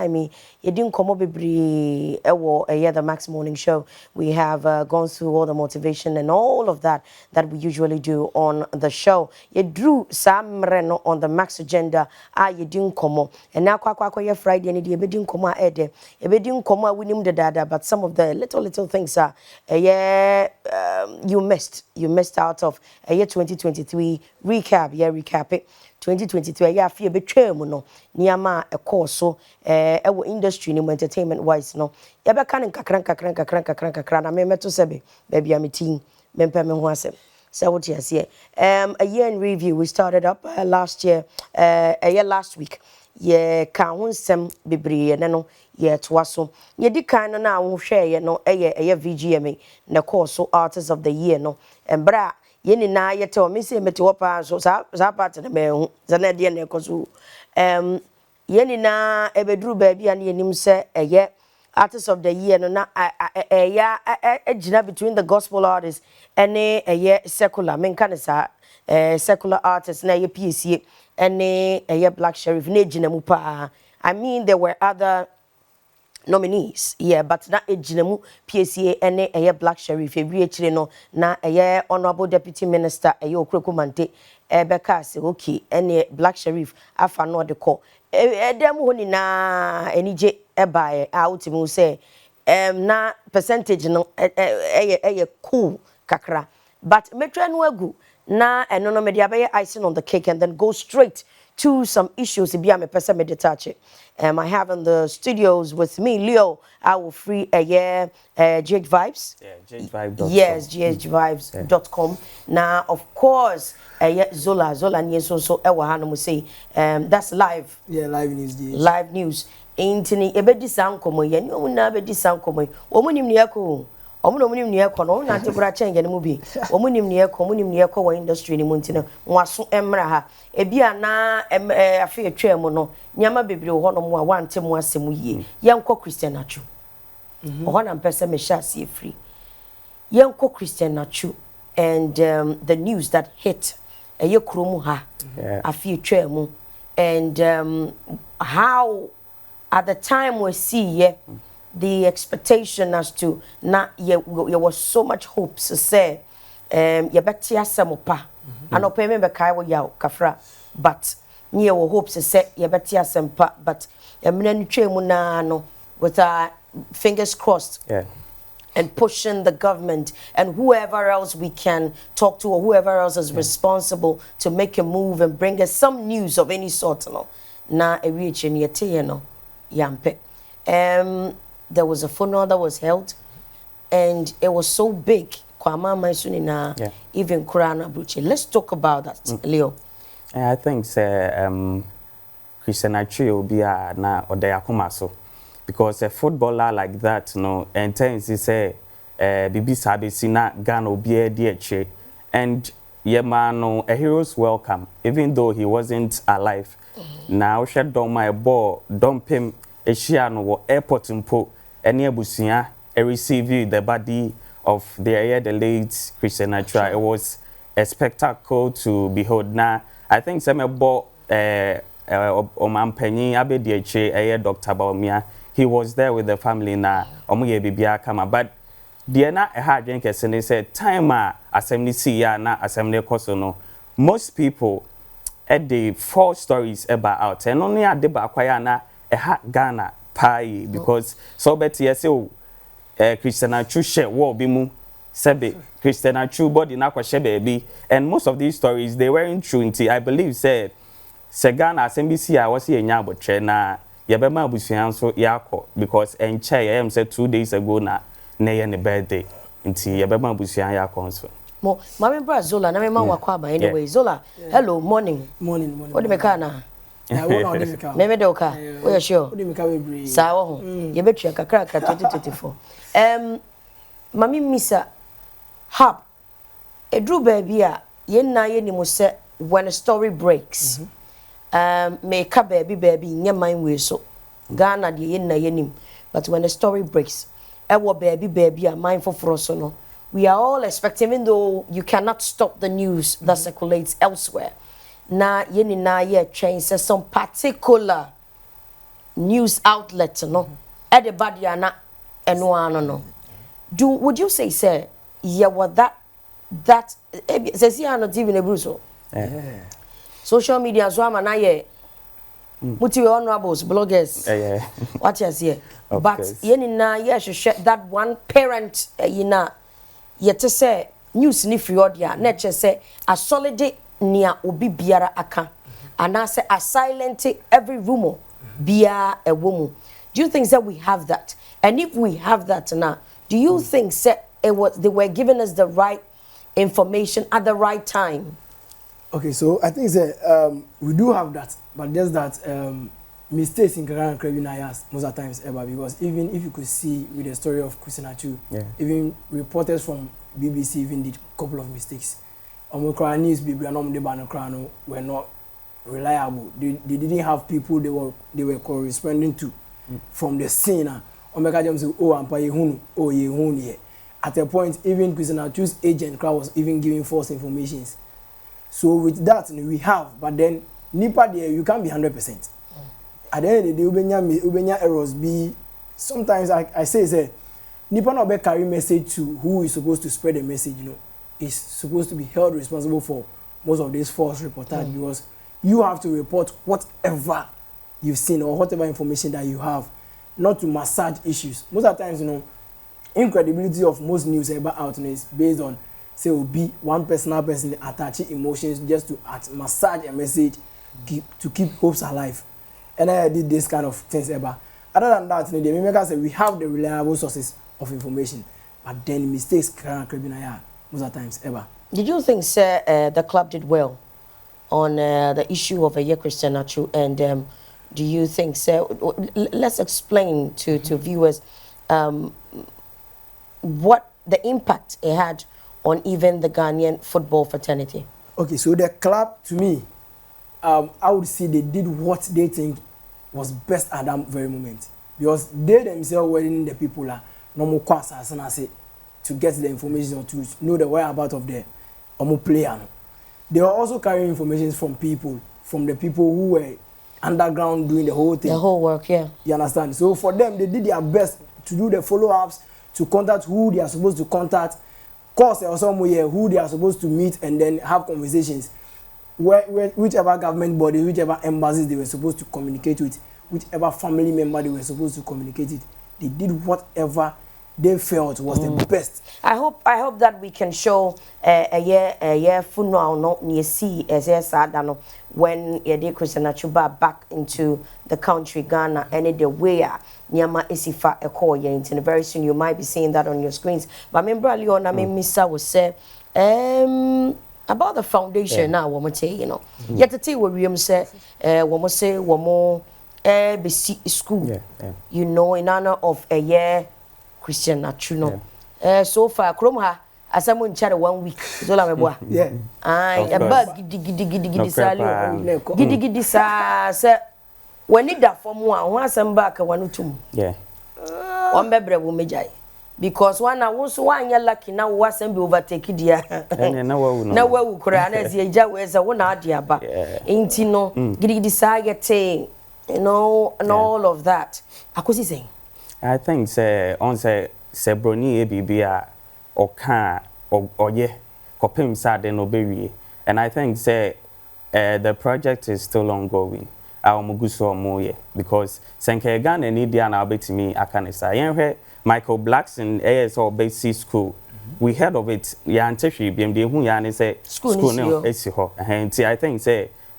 I mean, you didn't come up with the Max Morning Show. We have gone through all the motivation and all of that we usually do on the show. You drew some reno on the Max agenda. You didn't come up. And now, Friday, and you didn't come out. You didn't come out with the data, but some of the little things are, you missed out of a year 2023 recap. Yeah, recap it. 2023 ya afie betwa mu no niama course so ewo industry ni entertainment wise no ya be kan kakran na me meto sebe baby am team mempa me ho asem so what you say a year in review we started up last year a year last week ye ka ho nsem bebre ne no ye toa so ye di kan no na ho hwe ye no eye VGMA na course so artist of the year no embra yeni na yete o me se mete wo pa so sa part na me hu za na de na ekoso yeni na ebeduru ba bia na yenim se eye artist of the year no na agina between the gospel artists and eye secular men kan sa secular artists na eye PCA and eye Black Sheriff na agina mu pa. I mean there were other nominees, yeah, but na ejinemu PCA ene eye Black Sheriff ebi echire no na eye honorable deputy minister eye Okreku Mante ebeka se okay ene Black Sheriff afa no de ko edem ho ni na enije ebae outimi say na percentage no eye cool kakra but metwa no agu na eno no me dia be icing on the cake and then go straight to some issues I have in the studios with me Leo. I will free a year GH Vibes. Yeah, GHVibes.com. Yes, GHVibes.com. Now of course Zolla Nie so ewa say that's live. Yeah, live news. Live news. Intini ebedi sankomo ye ni omuna bedi sankomo. Omunim ne yakọ. Omunim ne yakọ no na tekura change ne mu bi. Omunim ne yakọ wo industry ni mu ntino. Nwaso emra ha. Ebia na afi etwa mu no. Nyama bebre ho no mu a wante mu asemu yie. Yenko Christian Achu. Ho na mpese me sha see free. Yenko Christian Achu and the news that hit eye kromu ha. Afi etwa mu and how at the time we see the expectation as to na there was so much hopes to say ye betia semopa anopa me be kai wo yaw kafra but nye wo hopes to say ye betia sempa but emna ntwe mu na no with our fingers crossed and pushing the government and whoever else we can talk to or whoever else is responsible to make a move and bring us some news of any sort no na ewiche ne yete no yampe there was a funeral that was held and it was so big kwama maisuni na even Kurana Bruche. Let's talk about that Leo. I think Christian Achu will be na odayakoma so because a footballer like that no and things he say bibi sabe sina Ghana obi e and no a hero's welcome even though he wasn't alive. Now shed down my ball dump him a no airport mpo any abusia receive the body of the late Christian Achu. It was a spectacle to behold. Now I think some about Omampenyi Abediache Dr. Baumia. He was there with the family na omuye bibia kama but the na a hard drink and they said time assembly see ya na assembly koso no most people at the 4 stories about out and only at the bakwaya na a hat Ghana pie because so better yes Christian Achu share war bimu sebe Christian Achu body na kwa baby and most of these stories they weren't true until I believe said Ghana assembly I was here nya botre na yebema abusuan so yakọ because enche am said 2 days ago na ye ne birthday until yebema abusuan yakọ so mo mama bra Zolla na me ma wakọ aba anyway Zolla hello morning what do me kana me de oka o ya sure sa wo ho ye betua kakra 2024 mami misa hub edru baby a ye na ye ni mo se when a story breaks make a baby nye mind we so Ghana de yen na yenim but when the story breaks baby a mind for so no we are all expecting even though you cannot stop the news that circulates elsewhere na yeni na ye train says some particular news outlet no at the badiana eno no would you say yeah what that says here not even a bruso social media so am na ye muti honorables bloggers what you say but yen na share that one parent yet say news ni free audio na che say a solid nia obi biara aka and I say a silent every rumor bia a woman. Do you think that we have that? And if we have that now, do you think that they were giving us the right information at the right time? Okay, so I think that we do have that, but just that mistakes in Karan Krebinayas most of the times ever, because even if you could see with the story of Christina Chu, even reporters from BBC even did a couple of mistakes. Omokra news were not reliable. They didn't have people they were corresponding to from the scene. Omeka James say, oh, ampa yehunu, oh yehunu ye. At a point, even Christina Chu's agent was even giving false informations. So with that we have, but then nipa there you can't be 100%. At the end of the day, ubenya errors be. Sometimes I say nipa no be carry message to who is supposed to spread the message. Is supposed to be held responsible for most of these false reportage because you have to report whatever you've seen or whatever information that you have, not to massage issues. Most of the times, incredibility of most news ever out is based on say will be one personal person attaching emotions just to massage a message to keep hopes alive. And I did this kind of things ever. Other than that, the makers say we have the reliable sources of information, but then mistakes can be most of the times ever. Did you think, sir, the club did well on the issue of Christian Nachu? And do you think, sir, let's explain to viewers what the impact it had on even the Ghanaian football fraternity? Okay, so the club, to me, I would say they did what they think was best at that very moment. Because they themselves were in the people normal kwasa and I say to get the information or to know the whereabouts of the player. They were also carrying information from the people who were underground doing the whole thing. The whole work, yeah. You understand? So for them, they did their best to do the follow-ups, to contact who they are supposed to contact, course or somewhere who they are supposed to meet and then have conversations. Whichever government body, whichever embassies they were supposed to communicate with, whichever family member they were supposed to communicate with, they did whatever they felt was the best. I hope that we can show a year funeral no near see as sadano when Yede Christian Achuba back into the country Ghana and the way Nyama Isifa a call and very soon you might be seeing that on your screens. But remember Leona Misa was say about the foundation now woman say yet the tea where we say woman say one more BC school in honor of a year Christian Nachu so far Kromha as someone chat 1 week Zolla meboa a bug gidi sali gidi sa when need that from one some back one tum one bebre wo mejai because one na won so one lucky now wasn't be overtake dia na wawu kura na zi eja we say wona ade aba enti no gidi sa getting and all of that akosi saying I think on say broni ebibia oka oye kopem sad no bewie and I think the project is still ongoing muguso moye because senke Ghana ni dia na betimi akanisa yenhwe Michael Blackson ASO basic school we heard of it ya ntehwe biem hu ya ne say school no esi ho enti I think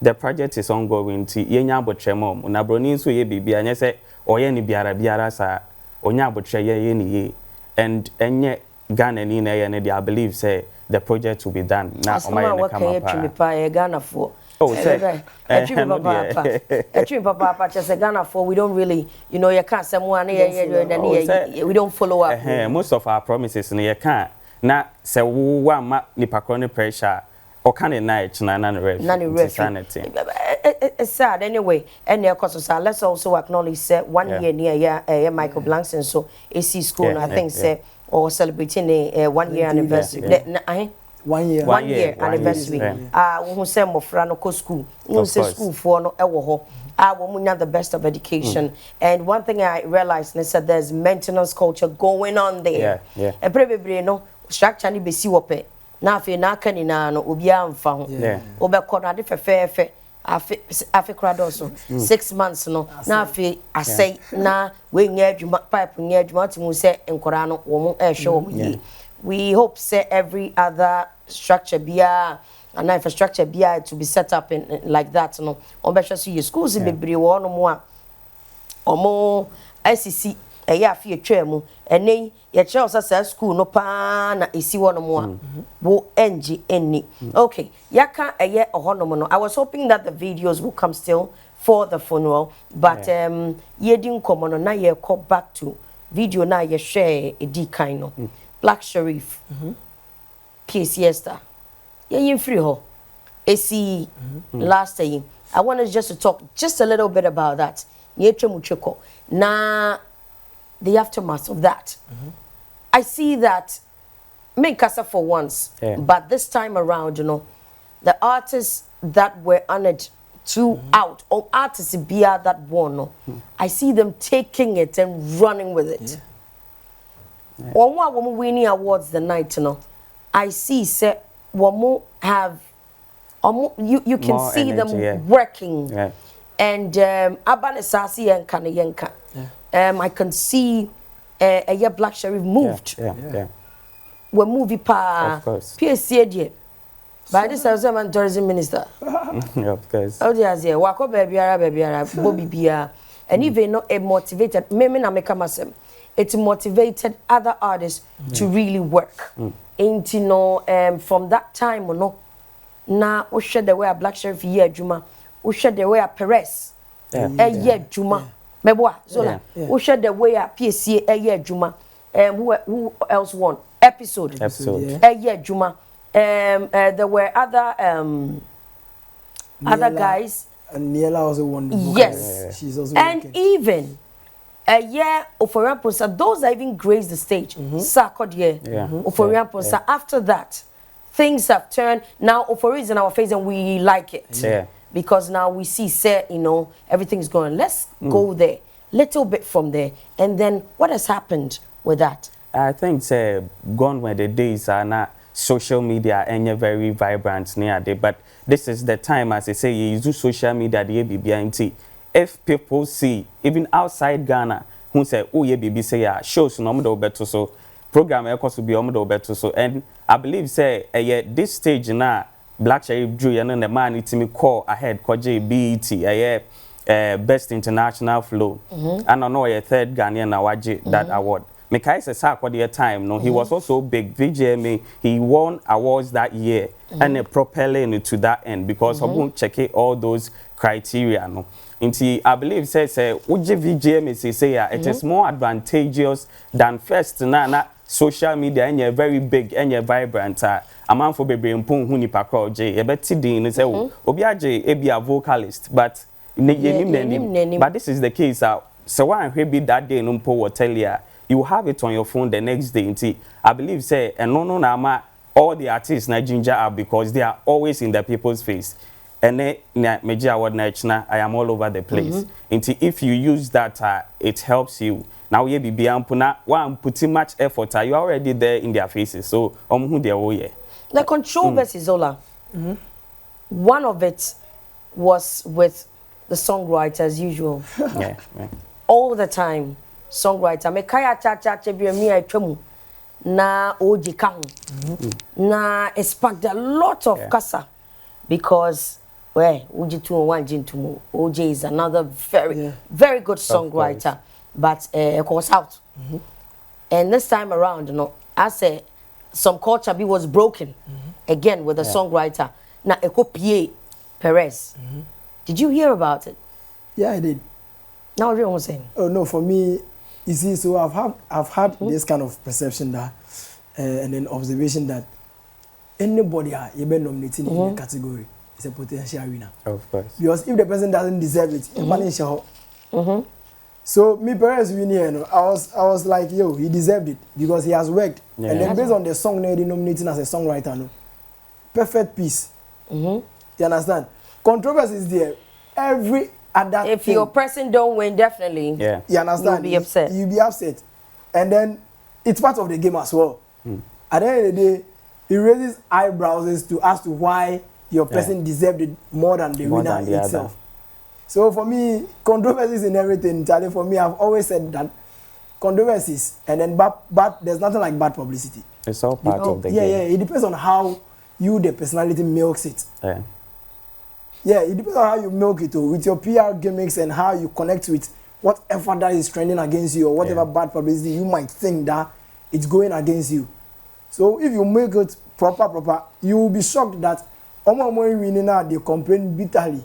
the project is ongoing ti yenya abotremo na broni so ye bibia nya say oye ni biara sa onya abotre ye ni ye and enye Ghana ni na ye ne I believe say the project will be done now o come up Ghana for say papa just Ghana for we don't really you can't say one we don't follow up most of our promises no you can't na say wo ma nipa kro pressure or can it night na insanity. It's sad anyway. And let's also acknowledge 1 year near Michael Blankson so AC school I think or celebrating a 1 year anniversary. 1 year anniversary. Who say mo fra no ko school. Who say school for no ewo ho. women the best of education. And one thing I realized, and I said there's maintenance culture going on there. And probably no structure ni be si wope. Na afi na aka ni na no obi amfa ho. Obekọ na de fefefe afi krado so 6 months no na afi asay na we nya adwuma pipe nya adwuma timu se nkora no wo mo ehwe wo mo. We hope say every other structure bia and infrastructure bia to be set up in like that no. Obesha so your schools bebre wo no mo a omo ICC eya afi etwa mu ene ye kire osa school no pa na esi wo no mo a wo engi eni. Okay, yaka eye ohonom no. I was hoping that the videos will come still for the funeral, but ye din komo no na ye call back to video na ye share edi kan no. Black Sharif case Esther ye free ho esi last day. I wanted just to talk just a little bit about that. Ye twemu na the aftermath of that. I see that make casa for once, but this time around, you know, the artists that were honored throughout, or artists bia that won, no, I see them taking it and running with it. Or what woman winning awards the night, you know, I see say woman have, you can more see energy, them working, and abanesasi and kana yenka. I can see a year Black Sharif moved. We movie pa. Of course. PSC by this I was a tourism minister. Of course. Oh yes, yeah. Wako baby, Bobby Bia, and even no it motivated. Me na make masem. It motivated other artists to really work. Ain't you know from that time no. Na we share the way a Black Sharif year Juma. We share the way a Perez. Year Juma. Meboa Zola. We share the way a PSC year Juma. Who else won? Episode. Year Juma. There were other other guys. And Niela also won the book. Yes. She's also and working. even a year Oforiamposa, those that even graced the stage, Sakod year Oforiamposa. After that, things have turned. Now Ofori is in our face and we like it. Because now we see, say, you know, everything's going. Let's go there, little bit from there, and then what has happened with that? I think gone were the days are not social media and you're very vibrant near day, but this is the time, as I say, you use social media the BBNT. If people see, even outside Ghana, who say, oh yeah, baby say yeah, shows no better so program to be better so, and I believe say this stage now. Black Sharif drew and the man it me call ahead koje BET best international flow and I know a third Ghanaian awaje that award. Mekai say sa kwa time no he was also big VGMA, he won awards that year and propelling it to that end because I won't check it all those criteria no. Inti I believe says uje VGMA say it is more advantageous than first na social media and you're very big and you're vibrant. A man for baby mpon hu nipa crowd je e beti din say obi aje e be a vocalist but but this is the case so one be that day no mpo will tell you have it on your phone the next day. I believe say and no na ma all the artists na ginger are because they are always in the people's face and major award na I am all over the place. If you use that it helps you. Now ye be ampuna one putting much effort you are already there in their faces so who they oh yeah. The controversy, Zola, one of it was with the songwriter as usual. All the time, songwriter. Me kaya cha be me I twemu na oji kahu. Na it sparked a lot of kasa because oji 201 jintumu. OJ is another very good songwriter, but of course out. And this time around, you know, I say. Some culture was broken again with a songwriter. Na Ekopie Perez. Did you hear about it? Yeah, I did. Now what are you saying? Oh no, for me, you see, so I've had this kind of perception that and then observation that anybody you been nominated in a category is a potential winner. Of course. Because if the person doesn't deserve it, so me Perez winning, you know, I was like, yo, he deserved it because he has worked. And then based on the song they nominating as a songwriter, no, perfect piece. You understand? Controversy is there. Every at that if thing, your person don't win, definitely. Yeah. you understand? You'll be upset. You'll be upset. And then it's part of the game as well. At the end of the day, it raises eyebrows as to why your person deserved it more than the winner itself. So for me, controversies in everything, Charlie, for me, I've always said that controversies and then but there's nothing like bad publicity. It's all part of the game. Yeah, it depends on how you, the personality, milks it. Yeah. Yeah, it depends on how you milk it with your PR gimmicks and how you connect with whatever that is trending against you or whatever bad publicity you might think that it's going against you. So if you make it proper, you will be shocked that winning now they complain bitterly.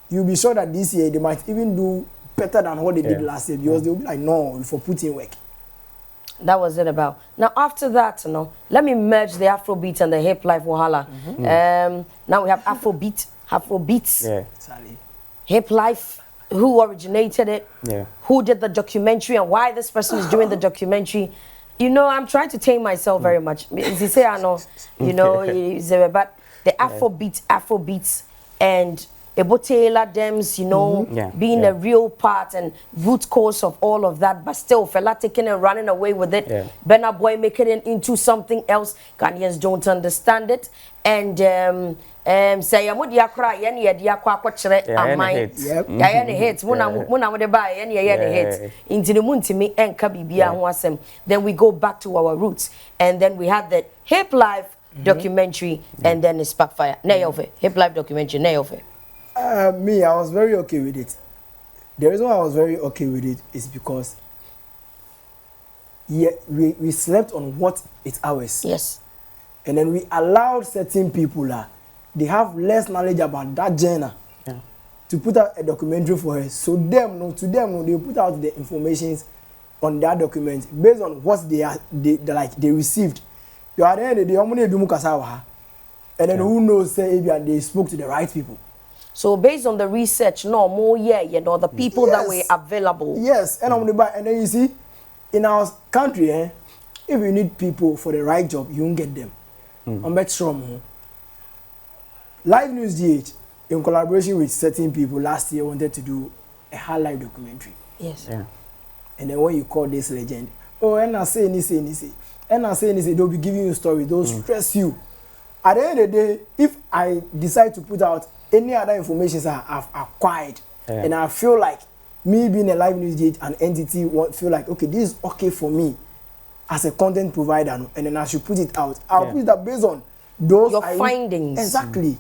You'll be sure that this year they might even do better than what they did last year because they'll be like, no, for putting work. That was it about. Now after that, let me merge the Afrobeat and the hip life wahala. Now we have Afrobeats, hip life. Who originated it? Who did the documentary and why this person is doing the documentary? I'm trying to tame myself very much. As you say, I know, but the Afrobeats and Taylor Dems, being a real part and root cause of all of that, but still fella taking and running away with it. Burna Boy making it into something else. Ghanaians don't understand it. And say I'm dia cry yen ye dia kwa kwachere amai ya yen hits muna de buy yen ye hits into the muntimi enka bibia ho asem. Then we go back to our roots and then we had the hip life documentary and then the Sparkfire. Hip life documentary me, I was very okay with it. The reason why I was very okay with it is because we slept on what it's ours. Yes. And then we allowed certain people they have less knowledge about that genre to put out a documentary for us. So they put out the information on that document based on what they received. They are the and then who knows say they spoke to the right people. So based on the research, the people that were available. Yes, and and then you see, in our country, if you need people for the right job, you won't get them. I'm bet sure. Live News DH, in collaboration with certain people, last year wanted to do a hard life documentary. Yes. Yeah. And then when you call this legend, and I say, they'll be giving you stories, they'll stress you. At the end of the day, if I decide to put out any other information I've acquired, and I feel like me being a Live News DH, an entity, feel like, okay, this is okay for me as a content provider, and then I should put it out. I'll put that based on those your findings. Exactly.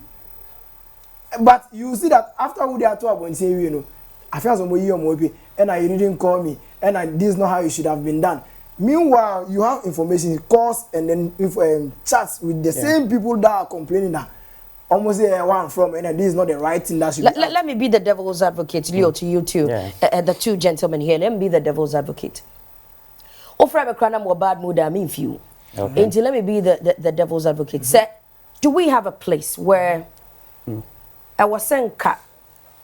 But you see that after they are talking and say, I feel some way and you didn't call me, and this is not how it should have been done. Meanwhile, you have information, calls, and then chats with the same people that are complaining that almost where I'm from, and this is not the right thing that should be. Let me be the devil's advocate, Leo, to you too. The two gentlemen here. Let me be the devil's advocate. Bad mood, I mean few. Until let me be the devil's advocate. Say, do we have a place where I was saying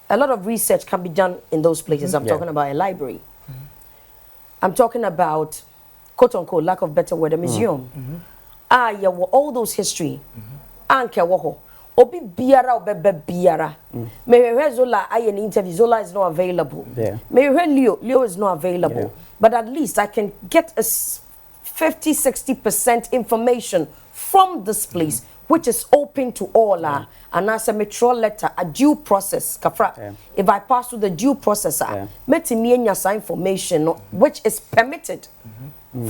a lot of research can be done in those places? I'm talking about a library. I'm talking about, quote unquote, lack of better word, a museum. All those history. Anke woho. Obi biara obebe biara. Maybe Zola I an interview. Zola is not available. Maybe Leo is not available. But at least I can get a 50-60% information from this place, which is open to all. And as a metro letter, a due process. Kafra. If I pass through the due process, met me information which is permitted.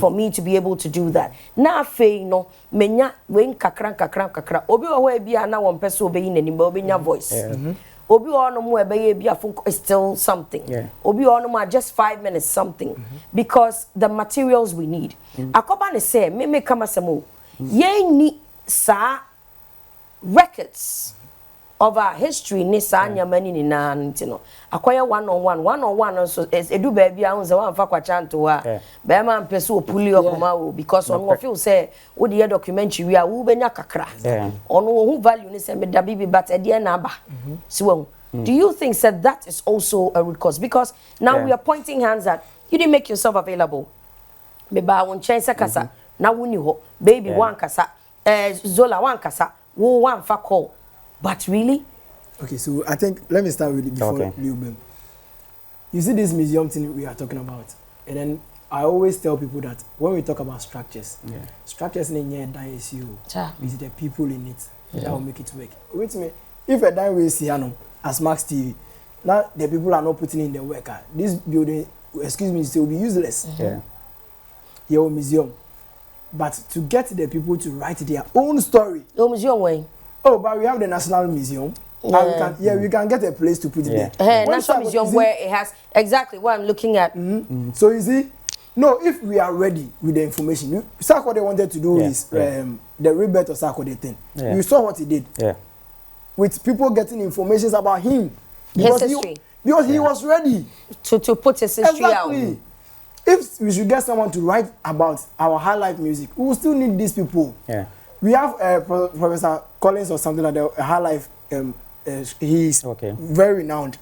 For me to be able to do that. Na fe menya wen kakra. Obi o we bia na won pese obeyi nanim obi nya voice. Obi o no mo ebeye bia fun is still something. Obi o no mo just 5 minutes something. Because the materials we need. Akoba ne say me kama samo. Ye ni sa records of our history ni sa nyamani ni na ntino. Akwaya one-on-one so edu baby a unze wan fa kwachanto wa be ma mpese opuli okoma wo because on feel say wo the documentary we a wo benya kakra ono who value ni say me da bibi but e de na aba siwo. Do you think that is also a root cause? Because now we are pointing hands at you didn't make yourself available. Me ba won chense kasa na woni ho baby wan kasa Zola wan kasa wo wan fa call. But really, Okay, so I think let me start with it before Okay. you see this museum thing we are talking about, and then I always tell people that when we talk about structures, structures in a dine is you. It's the people in it that will make it work. Wait a minute, if a dine is here as Max TV, now the people are not putting in the work. This building, excuse me, it will be useless. Your museum, but to get the people to write their own story. Your museum way. Oh, but we have the National Museum. We can get a place to put it there. National Museum where it has exactly what I'm looking at. So you see, no, if we are ready with the information, Sarko they wanted to do is the rebirth of Sarko the thing. You saw what he did. With people getting information about him. His history. Because he was ready. To put his history out. If we should get someone to write about our high life music, we will still need these people. We have Professor Collins or something like that, a high life. He is very renowned.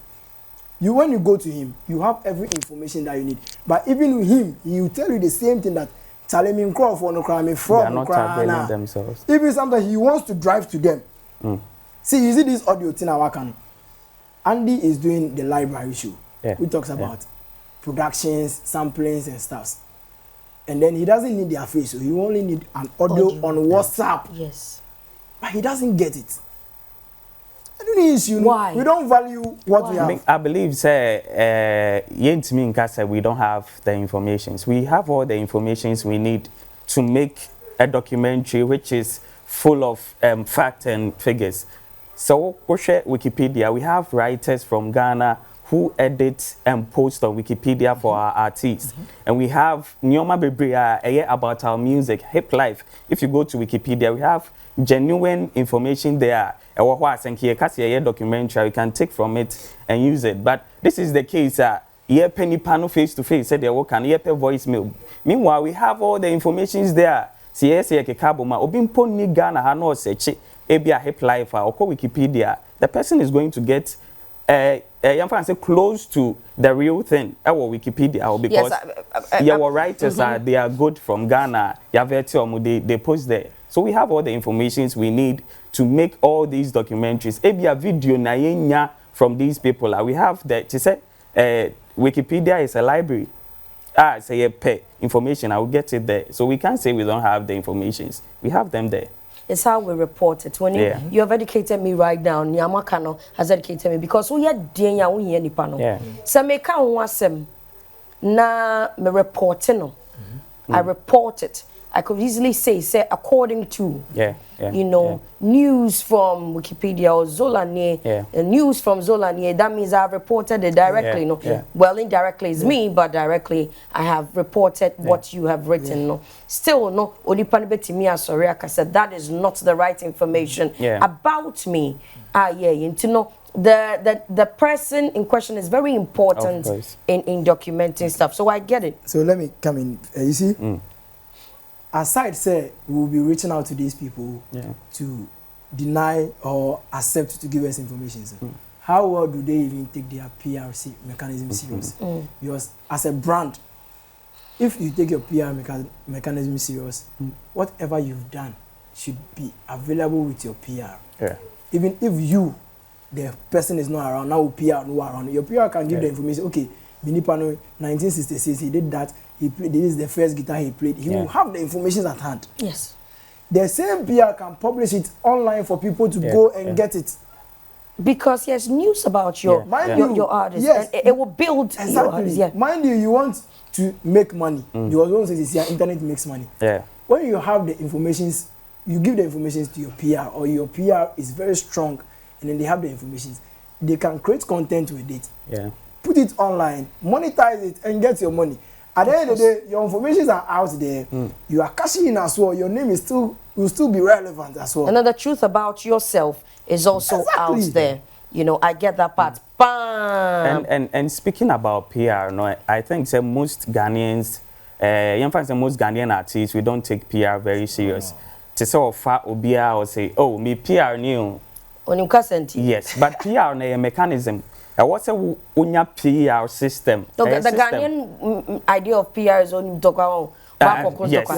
When you go to him, you have every information that you need. But even with him, he will tell you the same thing that Talemim Crawford no crime from. They are not targeting themselves. Even sometimes he wants to drive to them. See, you see this audio thing I work on. Andy is doing the library show. We talks about productions, samplings, and stuff. And then he doesn't need their face, so he only need an audio on WhatsApp. Yes. But he doesn't get it. I don't know issue. Why? We don't value what we have. I believe, say, we don't have the information. We have all the information we need to make a documentary which is full of facts and figures. So, Wikipedia, we have writers from Ghana who edit and post on Wikipedia for our artists. And we have Nyoma Bebrea about our music, hip life. If you go to Wikipedia, we have genuine information there. Documentary, you can take from it and use it. But this is the case. Penny panel face to face, said they work and voicemail. Meanwhile, we have all the information there. Ebia hip life or Wikipedia, the person is going to get close to the real thing. Our Wikipedia, because our writers they are good from Ghana. They post there, so we have all the information we need to make all these documentaries. Ebia video na from these people. We have that. To say Wikipedia is a library. Say pay information. I will get it there. So we can't say we don't have the information. We have them there. It's how we report it. When you have educated me right now, Nyamakano has educated me because we had Denya, we hear Nipano. So me can wasem na me reporting. I report it. I could easily say according to news from Wikipedia or Zolla Nie, news from Zolla Nie. That means I've reported it directly. Well, indirectly is me, but directly I have reported what you have written. No, still no. I said that is not the right information about me. To know the person in question is very important in documenting stuff. So I get it. So let me come in. You see. Aside, say, we will be reaching out to these people to deny or accept to give us information. How well do they even take their PRC mechanism serious? Because as a brand, if you take your PR mechanism serious, whatever you've done should be available with your PR. Even if you, the person is not around, now PR no around, your PR can give the information. Okay, Minipano 1966, he did that. He played, this is the first guitar he played. He will have the information at hand. Yes. The same PR can publish it online for people to go and get it. Because there's news about your artist. Yes. And it will build your artist. Mind you want to make money. The one says internet makes money. When you have the information, you give the information to your PR, or your PR is very strong, and then they have the information. They can create content with it. Put it online, monetize it, and get your money. At the end of the day, your information are out there. You are cashing in as well. Your name is will still be relevant as well. And then the truth about yourself is also out there. You know, I get that part. Bam! And speaking about PR, no, I think most Ghanaians, most Ghanaian artists, we don't take PR very serious. To say obia or say, oh, me PR new. Yes, but PR is a mechanism. What's a unya PR system? The Ghanaian idea of PR is only yes,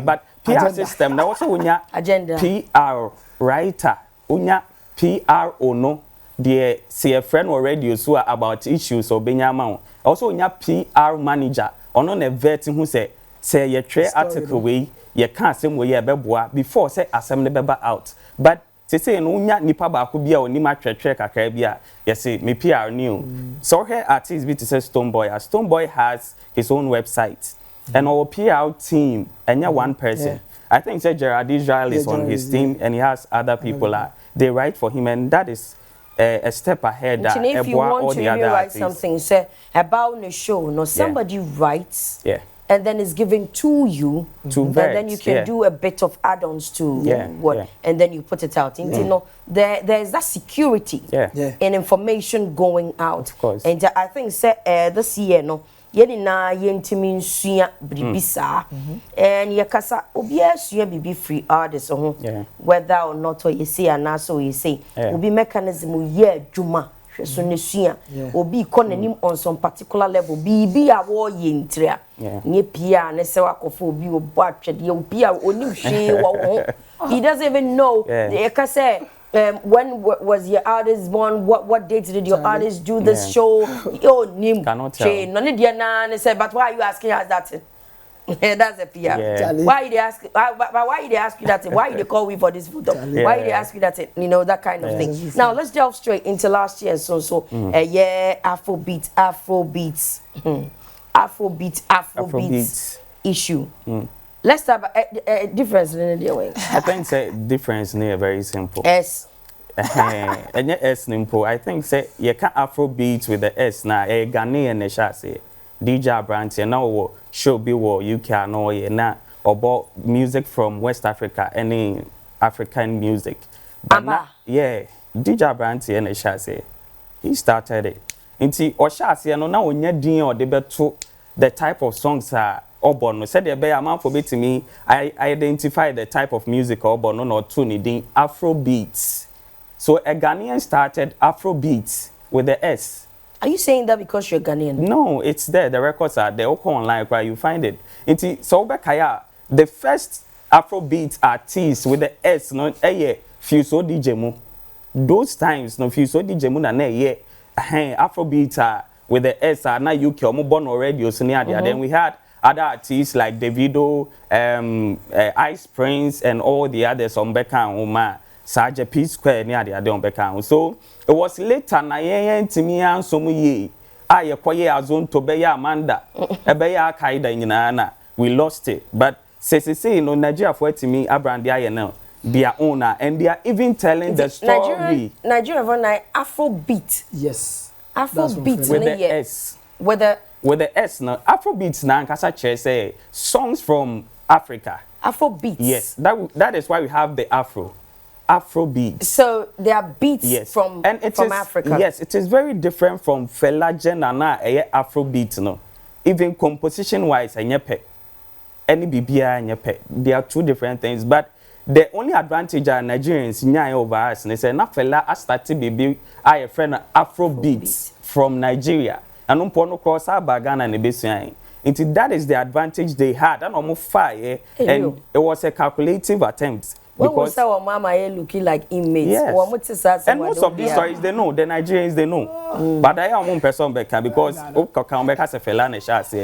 but PR system. Now what's unya agenda? PR writer, unya PRO no the see a friend or radio so about issues or benyama also nya PR manager ono na vet who say ye tre article we ye can same way ye beboa before say asem ne beba out but say no nya nipa ba ko bia oni ma twetwe kakra bia ye say me PR new so here artist be to say Stonebwoy has his own website and our PR team and one person I think say Gerard Israel is on his team and he has other people they write for him and that is a step ahead that if you want to write something say about the show no somebody writes and then it's given to you and then you can do a bit of add-ons to what and then you put it out you know there's that security and information going out of course. And I think say this year no yeni na yentimi nsua bribisa and yakasa obia sua bibi free artists whether or not you say and so you say obi mechanism ye adwuma hweso ne sua obi konanim on some particular level bibi a wo yentria nye pia ne se wakofo obi obo atwede obi a onim hwe wo he doesn't even know yakasa when was your artist born? What date did your artist do this show? Yo, Nim. Cannot tell. None of the said, but why are you asking us that? That's a PR. Why they ask? Why they ask you that? Why they call me for this photo? Why they ask you that? You know that kind of thing. Now let's delve straight into last year. So Afrobeats issue. Let's have a difference in the way. I think say difference near very simple. S. And yet S simple. I think say you can Afrobeat with the S now. A Ghanaian ne say DJ Brandt and now Showbiz war UK no ye na about music from West Africa any African music. But DJ Brandt and ne say he started it. Inti o say no na onye din or de beto the type of songs are Obono said the bear man for me. I identify the type of music Obono or two needing Afrobeats. So a Ghanaian started Afrobeats with the S. Are you saying that because you're Ghanaian? No, it's there. The records are there. Open online where you find it. So the first Afrobeat artist with the S no Fuso DJ mu. Those times no Fuso DJ mu na Afrobeat with the S are now UK born already so near there. Then we had other artists like Davido, Ice Prince, and all the others on Beckham, Oma, Saja P Square near the other on Beckham. So it was later, na to me and so ye. I acquire a zone to Beya Amanda, a Beya Kaida in Nana. We lost it. But say, no Nigeria for to me, Abraham Diana, their owner, and they are even telling the story. Nigeria for Afrobeat. Yes. Afrobeat with the S. With the S now, Afrobeats now, Kasa say songs from Africa. Afrobeats. Yes, that is why we have the Afrobeats. So there are beats from Africa. Yes, it is very different from Fela Jenana Afrobeat. No, even composition wise, any BBI and they are two different things. But the only advantage are Nigerians nyai over us. And they say na Fela started BB a friend Afrobeats from Nigeria. And no cross our Ghana and the that is the advantage they had. And almost fire, and it was a calculative attempt. When was our mama looking like inmates? Yes. And most of these stories they know, the Nigerians they know. But I am one person because Okaka a Fela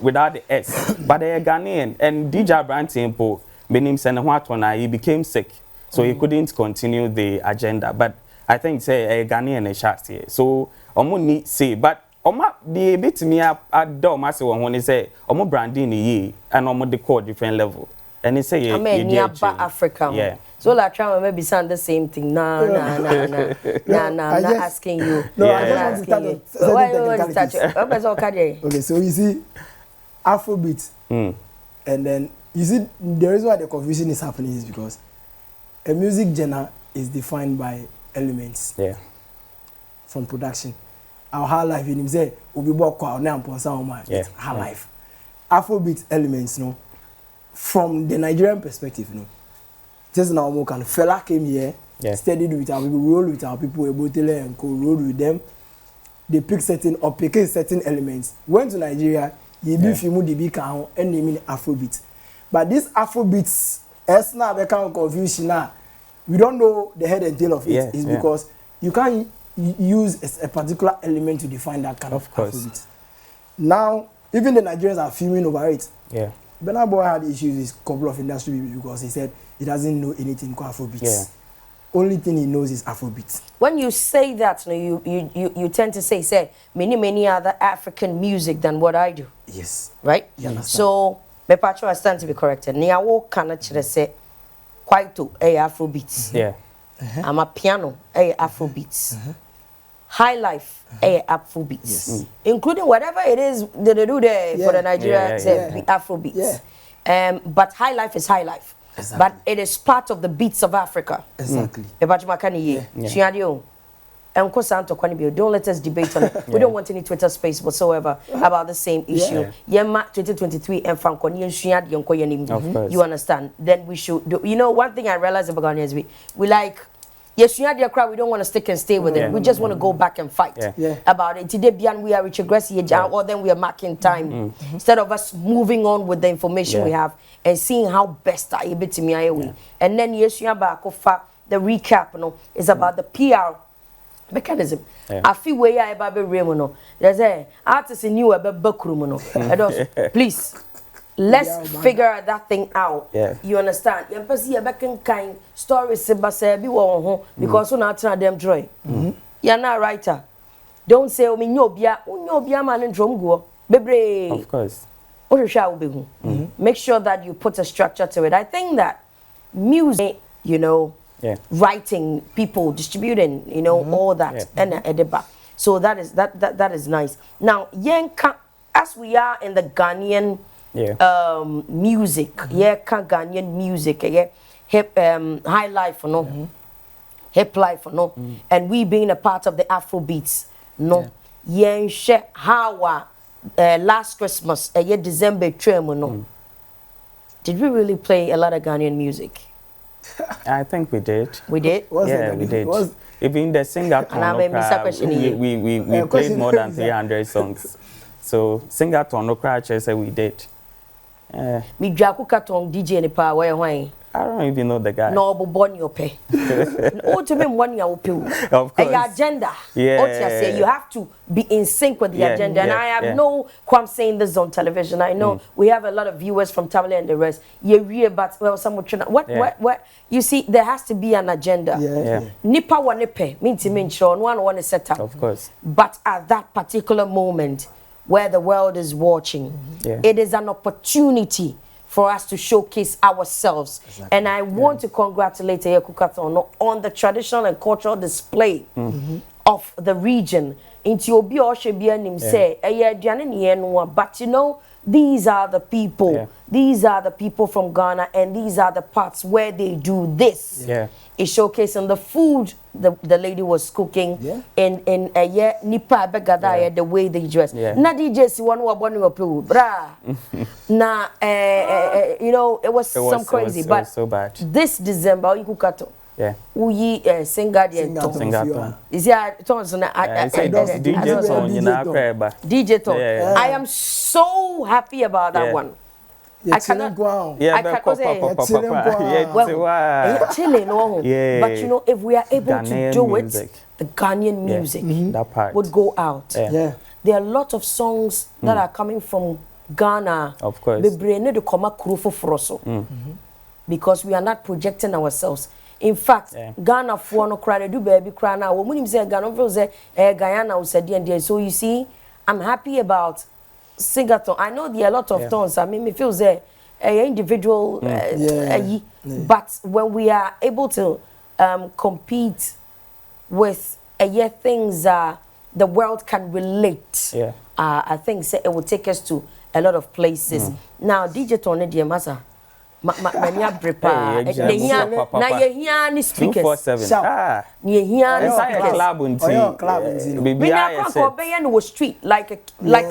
without the S. But they are Ghanaian and DJ Brandt Tempo, Benim Senahwatona, he became sick, so he couldn't continue the agenda. But I think say a Ghanaian so Omuni say, but Oma the bit me up at Domasi when he say Omo branding ye and Omo decor different level. And he say Africa. Yeah. So like try maybe sound the same thing. Nah, I'm not asking you. No, I just want to start Okay, so you see Afrobeat and then you see the reason why the confusion is happening is because a music genre is defined by elements from production. Our high life in him say we work out now upon some high life. Afrobeat elements, no, from the Nigerian perspective, no. Just now more kind of Fela came here, studied with our people, roll with our people, Ebotele and co roll with them. They pick certain elements. Went to Nigeria, you be film the big count and name it Afrobeat. But this Afrobeats, as now become confusion now. we don't know the head and tail of it. Is because you can't use a particular element to define that kind of Afrobeat. Now, even the Nigerians are fuming over it. Yeah. Burna Boy had issues with a couple of industry people because he said he doesn't know anything called Afrobeat. Yeah. Only thing he knows is Afrobeat. When you say that, you tend to say many other African music than what I do. Yes. Right? So, me patcho I stand to be corrected. Ni awo kana chire say quite to Afrobeats. Yeah. I'm a piano Afrobeats. High life Afrobeats. Yes. Including whatever it is that they do there for the Nigeria Afrobeats. But high life is high life. Exactly. But it is part of the beats of Africa. Exactly. Don't let us debate on it. We don't want any Twitter space whatsoever about the same issue. Yema 2023 and Franconi. You understand? Then we should do. You know, one thing I realized about Ghana is we like. Yes, you had your crowd. We don't want to stick and stay with it. We just want to go back and fight about it. Today, beyond we are Richard Gracie, or then we are marking time instead of us moving on with the information we have and seeing how best I able to me. And then yes, you have the recap. No, is about the PR mechanism. I feel where I baby Raymond. There's a artist in you about Bakrumono. Please. Let's figure that thing out. You understand? You see a back kind stories because you not them joy. You're not a writer. Don't say me nyobia man in drum go. Bebre. Of course. Make sure that you put a structure to it. I think that music, you know, writing, people distributing, you know, all that and edeba. So that is nice. Now, as we are in the Ghanaian music, Ghanaian music, hip high life, no, hip life, no, and we being a part of the Afrobeats, no, how last Christmas, December no. Did we really play a lot of Ghanaian music? I think we did. We did? We did. Even the singer we played more than 300 songs. So singer Tono say we did. Me Jaku Katon DJ Nipa where I don't even know the guy. No, but born your pay. Oh, to me, 1 year of course. Agenda. You have to be in sync with the agenda. And I have no qualm saying this on television. I know we have a lot of viewers from Tamale and the rest. But someone what? You see, there has to be an agenda. Nipa wa nipe, mean to mean sure, one is set up. Of course. But at that particular moment, where the world is watching, it is an opportunity for us to showcase ourselves. Exactly. And I want to congratulate Ayekukaton on the traditional and cultural display of the region. But you know, these are the people. These are the people from Ghana, and these are the parts where they do this. It's showcasing the food the lady was cooking in a nipa begada the way they dress. Na DJ si one who born in bra. Na you know, it was some crazy, but so bad. This December you cook uyi singa is here tons na DJ Tom. I am so happy about that one. I cannot go. But you know, if we are able to do it, the Ghanaian music that part would go out. There are a lot of songs that are coming from Ghana. Of course. Because we are not projecting ourselves. In fact, Ghana for no cry do baby cry now. When say Ghana feels Guyana said so you see, I'm happy about Singaton. I know there are a lot of tones. I mean, me feels there individual, but when we are able to compete with things the world can relate, I think it will take us to a lot of places. Now, DJ Tony Diamasa. Mania prepa. Na ye hear ni speakers. 247. Ye hear ni speakers. Club was street like a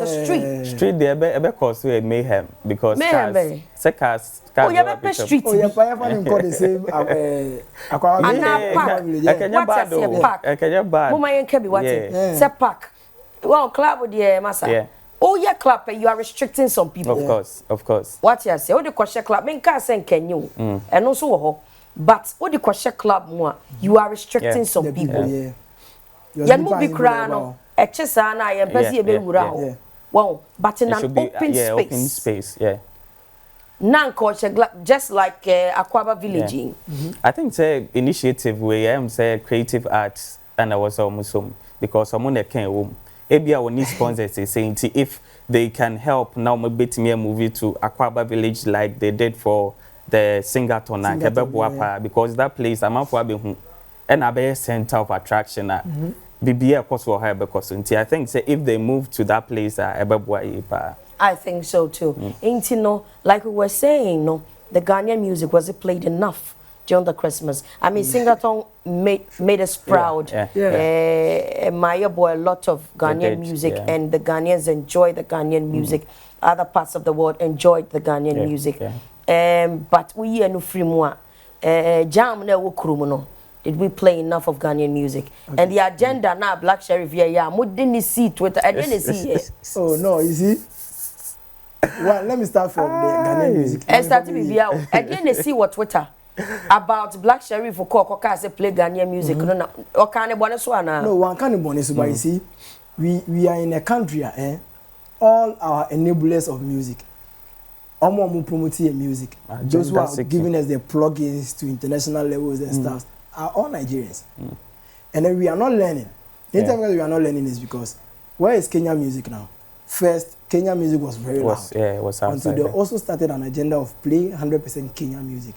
street. Street there be cause we mayhem because cars. Oh, you be street. Oh, you pay for him call the same park. Mama yen kebi what say park. Well, club there massa. Oh, yeah, club, you are restricting some people. Of course. What you say? Oh, the question club, men can't send can you? And also, But what the question club more, you are restricting some The people. Yeah. You must be crying. Echesa na yempesi ebe wura ho. Wow, but in an open space. Open space, yeah. Non-culture, just like Akwaba Village. I think the initiative where I'm say creative arts and I was almost home because someone that came home. Maybe I will need sponsors saying if they can help now maybe me a movie to Akwaba Village like they did for the Singaton and Kebebuapa because that place I'm for being and a be center of attraction. BBA course will have because I think say if they move to that place I think so too. Ain't you know, like we were saying, no, the Ghanaian music was it played enough during the Christmas. I mean, Singaton made us proud. My boy, a lot of Ghanaian music, and the Ghanaians enjoy the Ghanaian music. Other parts of the world enjoyed the Ghanaian music. But we are no free more. Jam ne wo krumo. Did we play enough of Ghanaian music? And the agenda now, Black Sheriff, I didn't see Twitter. I didn't see it. Oh no, you see. Well, let me start from the Ghanaian music. I started with you. I didn't see what Twitter about Black Sheriff for Coca say play Ghanaian music. No, or can bonus one? No, one can't bonus. But you see, we are in a country, all our enablers of music, all promoting music. Those who are giving us the plugins to international levels and stuff are all Nigerians. And then we are not learning. The time we are not learning is because where is Kenya music now? First, Kenya music was very loud. Yeah, it was outside. Until they also started an agenda of playing 100% Kenya music.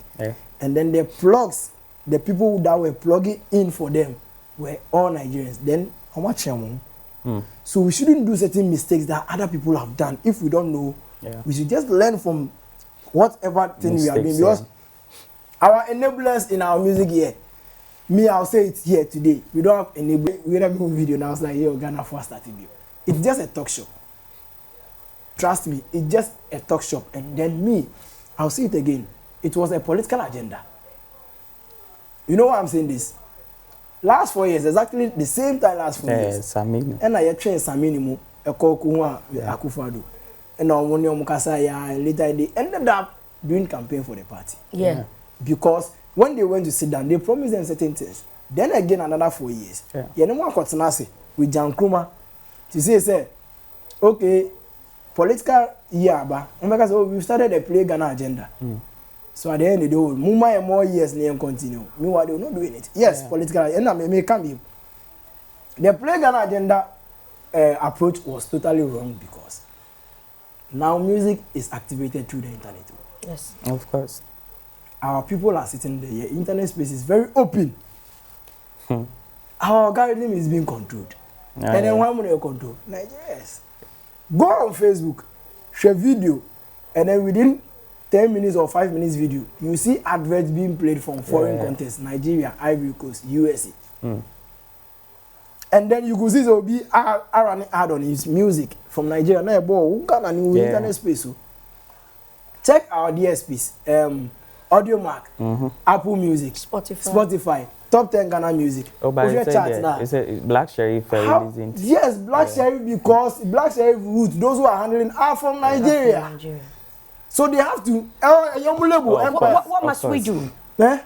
And then the plugs, the people that were plugging in for them were all Nigerians. Then, how much? So we shouldn't do certain mistakes that other people have done. If we don't know, we should just learn from whatever thing we are doing. Because our enablers in our music here, me, I'll say it here today. We don't have enabler. We don't have a video now. It's like, yo, Ghana for starting you. It's just a talk show. Trust me, it's just a talk shop. And then me, I'll say it again. It was a political agenda. You know why I'm saying this? Last 4 years, exactly the same time last 4 years. And I trained Samini a Kokuwa Akufado. And on one year Mukasa, later they ended up doing campaign for the party. Yeah. Because when they went to sit down, they promised them certain things. Then again, another 4 years. You know what Kotanasi with Jan Kruma to say, okay, political year, but we started a play Ghana agenda. So at the end of the day, more years they continue. Meanwhile, they were not doing it. Yes, political, and I may come in. The play Ghana agenda approach was totally wrong because now music is activated through the internet. Yes, of course. Our people are sitting there. The internet space is very open. Our algorithm is being controlled. And then one more control. Like, yes. Go on Facebook, share video, and then within 10 minutes or 5 minutes video, you see adverts being played from foreign countries, Nigeria, Ivory Coast, USA. And then you could see there will be running ad on his music from Nigeria. Now, who got a new internet space? Check our DSPs, Audio Mark, Apple Music, Spotify. Top 10 Ghana music. Oh, but it's a Black Sheriff releasing. Yes, Black Sheriff because Black Sheriff roots, those who are handling are from Nigeria. So they have to. What must we do?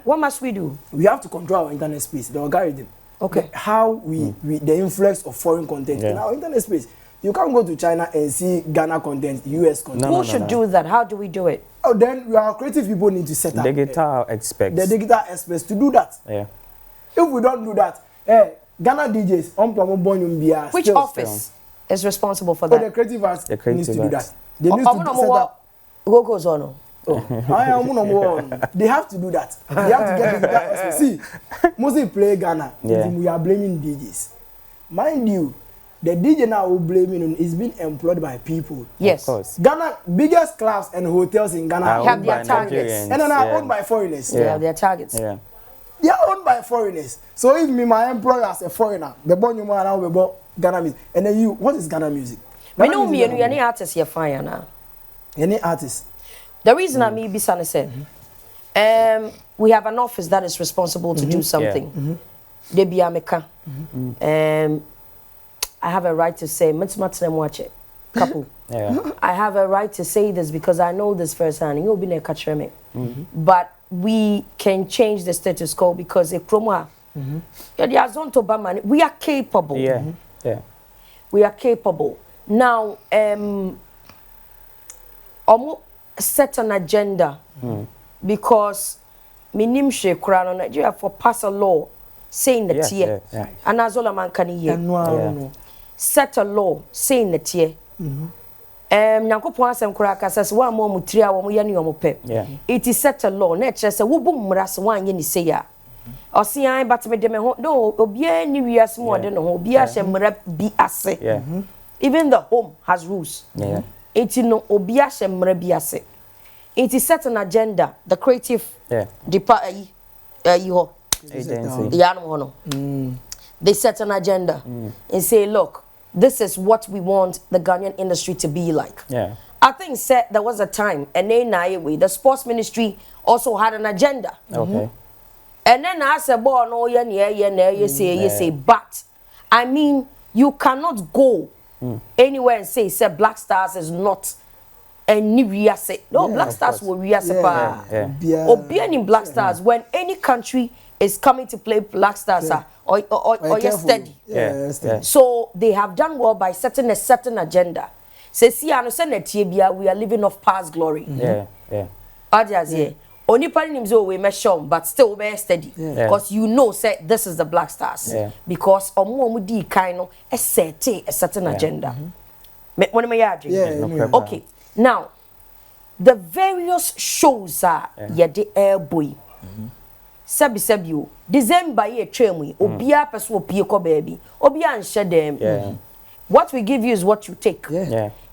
What must we do? We have to control our internet space, the algorithm. Okay. How we the influx of foreign content in our internet space. You can't go to China and see Ghana content, US content. Who should do that? How do we do it? Oh, then our creative people need to set up. Digital experts. The digital experts to do that. Yeah. If we don't do that, Ghana DJs, which office is responsible for that? The creative arts needs to do that. They need to set up. They have to do that. They have to get digital experts. See, mostly play Ghana. We are blaming DJs. Mind you, the DJ now who blaming is being employed by people. Yes. Of course. Ghana, biggest clubs and hotels in Ghana have their targets. And then are owned by foreigners. They have their targets. Yeah. They are owned by foreigners. So if me, my employer as a foreigner, the born you man now we Ghana music. And then you, what is Ghana music? We know me and any artist here fine now. Any artist. The reason I mean Bisana said, we have an office that is responsible to do something. They be Ameka. I have a right to say, watch it. couple. I have a right to say this because I know this firsthand. You'll be a me. But we can change the status quo because a promo. We are capable. We are capable. Now, set an agenda because minim she crown Nigeria for pass a law saying the tier. And as all a man can hear. Set a law saying the tier. Nyankopon asem kura ka says one more mutria wo ye ne omope. It is set a law. Na kire say wo bum mras wan ye ni say ya. Osian but me de me ho no obia ni wiase mo de no ho obia hye mra bi ase. Even the home has rules. It no obia hye mra bi ase. It is set an agenda. The creative agency. They set an agenda and say, look, this is what we want the Ghanaian industry to be like. I think there was a time, and then the sports ministry also had an agenda. And then I said, boy, no, you say, but I mean, you cannot go anywhere and say Black Stars is not. And no, Black Stars will Obian in Black Stars when any country is coming to play Black Stars or you're steady. So they have done well by setting a certain agenda. Say we are living off past glory. Only part names we measure, but still very steady. Because you know, say this is the Black Stars. Because kind of a certain agenda. Okay. Now, the various shows are the air boy. Sabi December ye tremwe. Obia person opie ko baby. Obia nshare them. What we give you is what you take.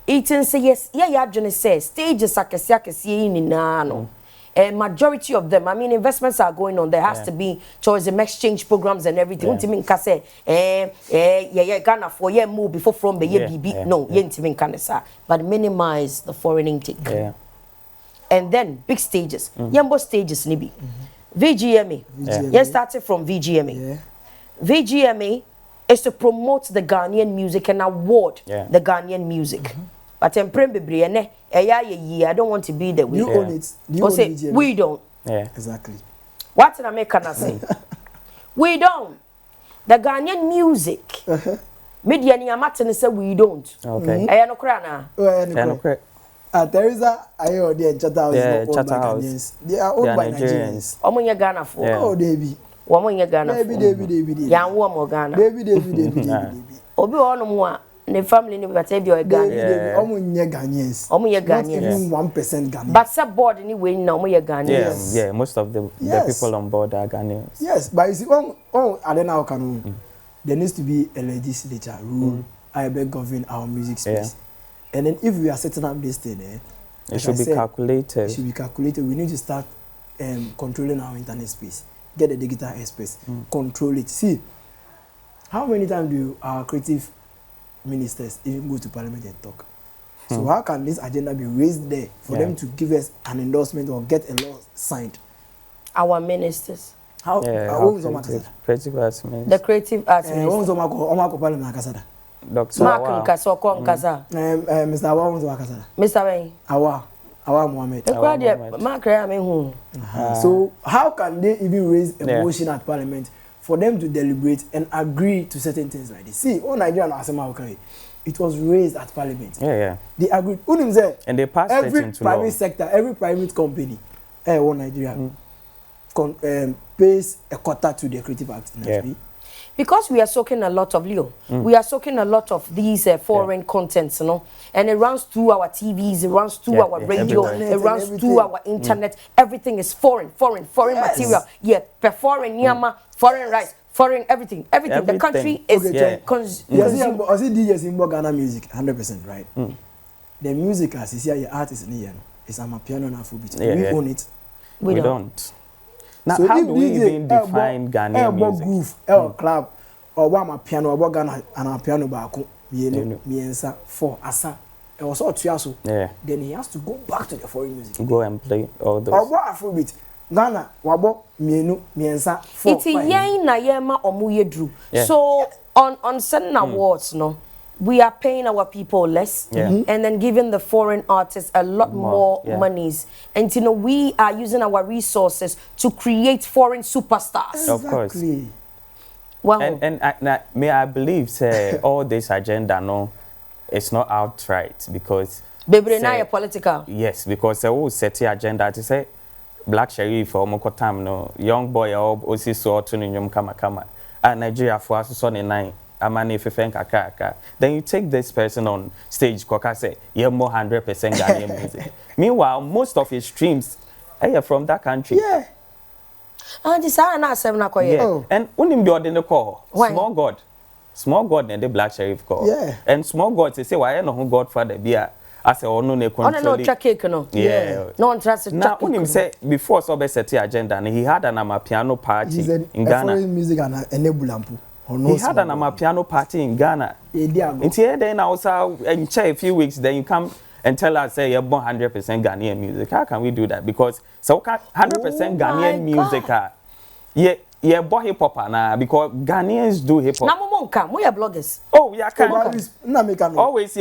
It say yes. Ya Johnny says stages akesi in no. And majority of them, I mean, investments are going on. There has to be tourism exchange programs and everything. Ghana for move before from the BB. No, but minimize the foreign intake. And then big stages. Yambo stages nibi. VGMA. Yes, started from VGMA. VGMA is to promote the Ghanaian music and award the Ghanaian music. But I don't want to be the way. You own it. You own it. We don't. Exactly. What an American say? We don't. The Ghanaian music. Media ni amate say we don't. Okay. No krana. There is a Chatterhouse. They are owned by Nigerians. Omunya Ghana for. Oh, David. Womunya Ghana. David. Ya wo Ghana. David. Obi ono mo the family ni but be o Ghana. Omunya Ghanaians. Omunya Not Ghanaians. even 1% Ghanaians. But support anyway na omunya Ghanaians. Yeah, most of the people on board are Ghanaians. Yes, but you see, there needs to be a legislature rule. I beg govern our music space. And then if we are setting up this thing, it should be calculated. It should be calculated. We need to start controlling our internet space. Get the digital airspace. Control it. See, how many times do our creative ministers even go to parliament and talk? So how can this agenda be raised there for them to give us an endorsement or get a law signed? Our ministers. How? Creative arts minister. The creative arts minister. Dr. Mark Nkasa ko Nkasa. Mr. Awa unzo akasa. Mr. Ben. Awa Mohammed. Mark Ame So how can they even raise a motion at parliament for them to deliberate and agree to certain things like this? See, all Nigerian Asema okay. It was raised at parliament. They agreed. And they passed it into law. Every private sector, every private company, all Nigeria pays a quota to the creative arts industry. Because we are soaking a lot of we are soaking a lot of these foreign contents, you know, and it runs through our TVs, it runs through our radio, it runs through our internet. Everything is foreign material. Foreign nyama, foreign rice, foreign everything. The country is Ghana music 100%, right? The music as is here, artists in here, is piano and Afrobeat. We own it. We don't. Now, so how do we even define Ghanaian music? Groove, club, or one piano, or Ghana and a piano bako, miensa, for asa, and also triaso. Then he has to go back to the foreign music. Go and play all those. Or what Afrobeat, Ghana, wabo, miensa, for. It's a yen na yema or muye drew. So on certain awards, no, we are paying our people less, and then giving the foreign artists a lot more monies. And you know, we are using our resources to create foreign superstars. Of course. Wow. And I believe say all this agenda no, it's not outright because baby now you're political. Yes, because they will set the agenda to say Black Sheriff or Mokotam no young boy or Osi so to nyum kama and Nigeria for us so nine amani kaka. Then you take this person on stage koka say you're more 100% Ghanaian music. Meanwhile, most of his streams are from that country. Yeah. And this are not seven And unim the ordinary call small God and the Black Sheriff call. Yeah. And small God they say why no who Godfather be I say no ne control. Oh no, track cake no. Yeah. No one trusts it. Now unim say before so be set the agenda and he had an amapiano party in Ghana. Music and enabulampu. He had an amapiano party in Ghana. It's here then also in a few weeks then you come and tell us say you're born 100% Ghanaian music. How can we do that? Because so 100% Ghanaian music yeah boy hip hop na because Ghanaians do hip hop. Na mo come, we are bloggers. Oh, yeah, can always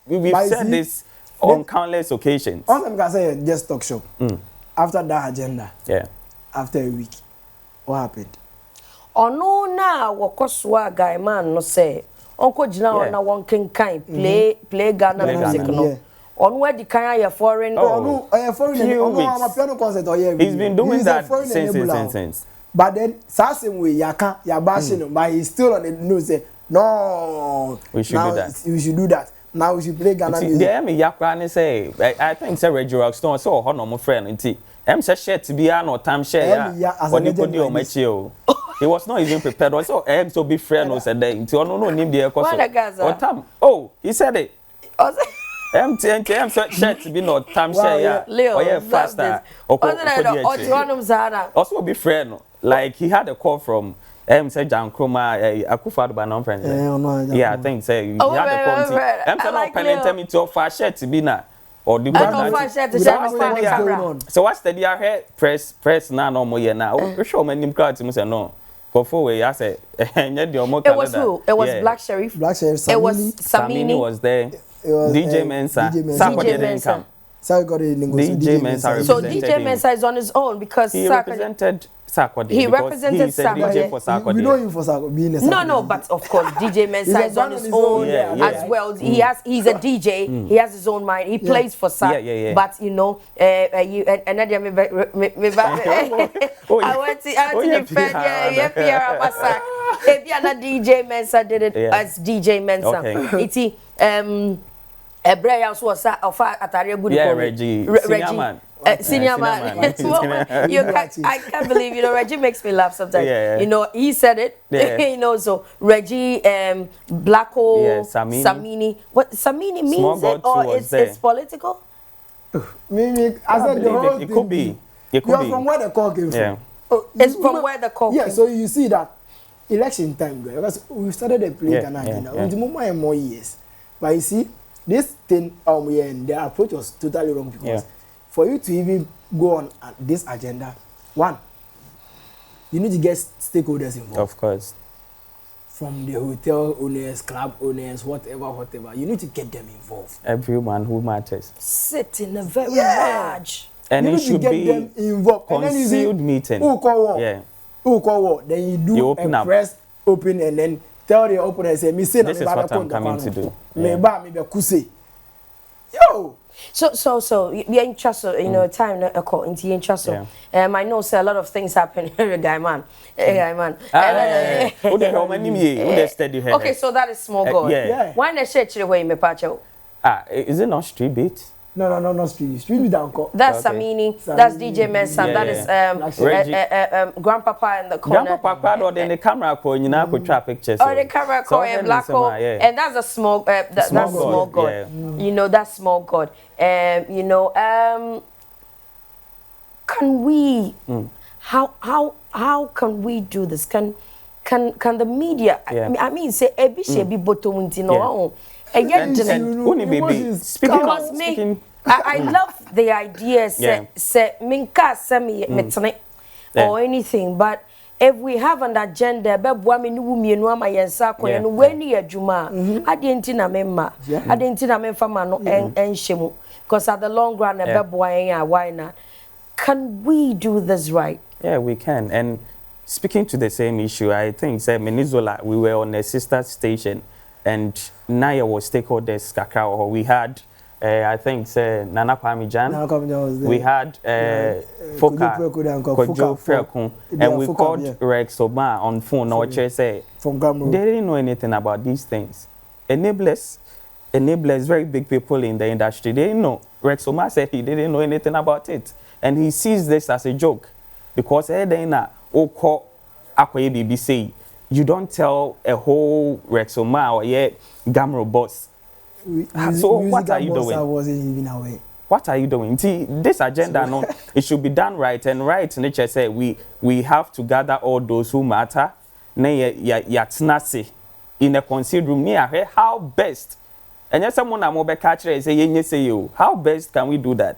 we've said this on countless occasions. All I'm gonna say just talk shop. After that agenda. Yeah. After a week. What happened? Oh no na wakoswa guy man no say onko jina na one king kind play Ghana music no. On where the kind of foreign piano concert or yeah. He's been doing that since. But then same way ya bashing him, but he's still on the news say no we should do that. We should do that. Now we should play Ghana music. Yeah, me yakra say I think say Reggie Rockstone so ho no mo friend nti say shirt to be no time share ya when he put the o he was not even prepared. Also so be friend no said nti ono no nim the ekoso. Oh, he said it. MTM shirt to be no time share Leo, oh yeah faster. Also be friend like he had a call from say Jan Kroma Akufo-Addo by non-friend. Yeah, I think say he had a call. Say no penalty me to offer shirt to be na or the so what's the dia hair press na no mo ye na we show me nim crowd to say no go for way I say enye the omo Canada. It was Black Sheriff. It was Samini was there. DJ Mensa. DJ Mensa. DJ Mensa. So DJ Mensa is on his own because he represented Sarkodie. He represented Sarkodie for Sarkodie. We know him for Sarkodie. No, but of course DJ Mensa is on his own as well. He's a DJ. He has his own mind. He plays for Sark. But you know, I went to defend Pierre Abasak. Maybe another DJ Mensa did it as DJ Mensa. It's Ebreya also was Atari good. Yeah, Reggie. Senior man. I can't believe, you know, Reggie makes me laugh sometimes. You know, he said it. You know, so Reggie, Blacko, Samini. What Samini means it or it's political? Maybe I said the whole it could be. You're from where the call came from. It's from where the call came from. Yeah, so you see that election time, because we started the play Ghana with more and more years. But you see, this thing their approach was totally wrong because for you to even go on this agenda, one, you need to get stakeholders involved. Of course. From the hotel owners, club owners, whatever. You need to get them involved. Everyone who matters. Sit in a very large. And it should be them involved. Concealed meeting. Who call war? Who call war? Then you do a press open and then tell the opponent, say, this is what I'm coming to do. Yo! So we are interested, you know, time na call into interested. I know say a lot of things happen here, guy man. Okay, so that is small God. Why not share the way me pacho? Is it not street beat? No, not street. Street beat down. That's Samini. That's DJ Mensa. That is Grandpapa in the corner. Grandpapa or then the camera call you now could trap pictures. Or the camera call and Blacko. And that's a small that's small God. You know, that's small God. You know, can we how can we do this? Can the media I mean say be bottom no. Because me, I love the idea say minka semi metne or anything, but if we have an agenda beboa me no wumienu ama yensa akoye no weni adwuma adenti na memma adenti na memfa ma no enhyemu because at the long run beboa yen why not can we do this right? Yeah, we can. And speaking to the same issue, I think Zolla, we were on a sister station and Naya was stakeholders kakra. We had I think Nana Kwame was there. We had Foka Kojo Frekun, and we called Rex Obama on phone or say from Gamro. They didn't know anything about these things. Enablers, very big people in the industry. They didn't know. Rex Obama said he didn't know anything about it, and he sees this as a joke because BBC, you don't tell a whole Rex Obama or Gamro boss. So what are you doing? I wasn't even aware. What are you doing? See, this agenda, no, it should be done right. And right, nature say we have to gather all those who matter. In a concealed room near how best. And yes, someone I'm over catcher say you. How best can we do that?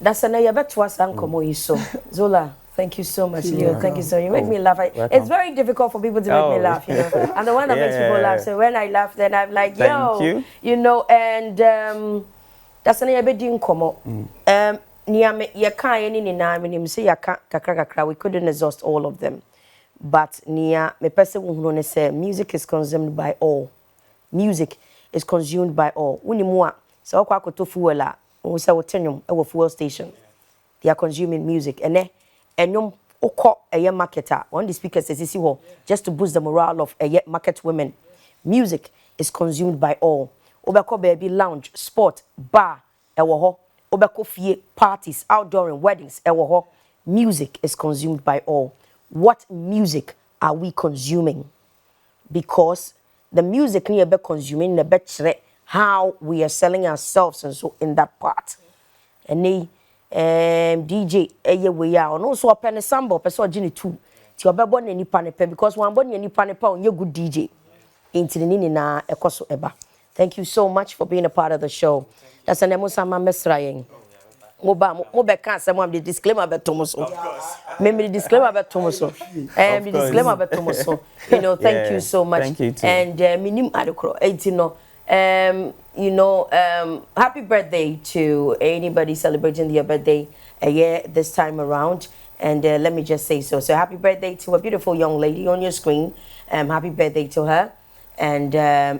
That's another bet was uncommon so. Zolla. Thank you so much, Leo. Thank you so much. You make me laugh. It's very difficult for people to make me laugh, you know. I'm the one that makes people laugh. So when I laugh, then I'm like, yo, you know, and that's another bit in como. You can't say we couldn't exhaust all of them. But near me person who say music is consumed by all. Music is consumed by all. Unimua. So I to fuel we say we fuel station. They are consuming music and enyom okọ eye marketer on the speakers says see just to boost the morale of market women. Music is consumed by all. Obeko baby lounge, sport, bar, ewo ho. Obeko fie parties, outdoor and weddings, ewo ho. Music is consumed by all. What music are we consuming? Because the music we are consuming the better how we are selling ourselves and so in that part. And DJ we are and also a pen sample person Jenny too. Ti obebo na nipa ne pe because one body nipa ne pa onye good DJ. Inti ni na ekoso eba. Thank you so much for being a part of the show. That's an emosama mesrayen. Moba can say the disclaimer about Tomoso. Maybe the disclaimer about Tomoso. The disclaimer about Tomoso. You know, thank you so much. Thank you too. And minim adokro 18 you know, happy birthday to anybody celebrating their birthday this time around. And let me just say so. So happy birthday to a beautiful young lady on your screen. Happy birthday to her. And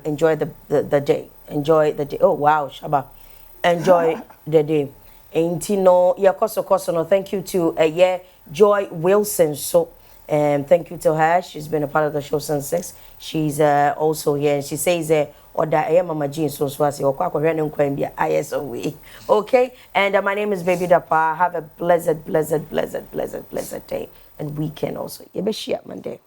enjoy the day. Enjoy the day. Oh, wow, Shaba. Enjoy the day. Ain't no, yeah, koso, no. Thank you to Joy Wilson. So, thank you to her. She's been a part of the show since 6. She's also here. And she says, Oda Mama Jean so swasi or kwako hwene nkwambia ISOE. Okay? And my name is Baby Dapa. Have a blessed day and weekend also. Yebe share Monday.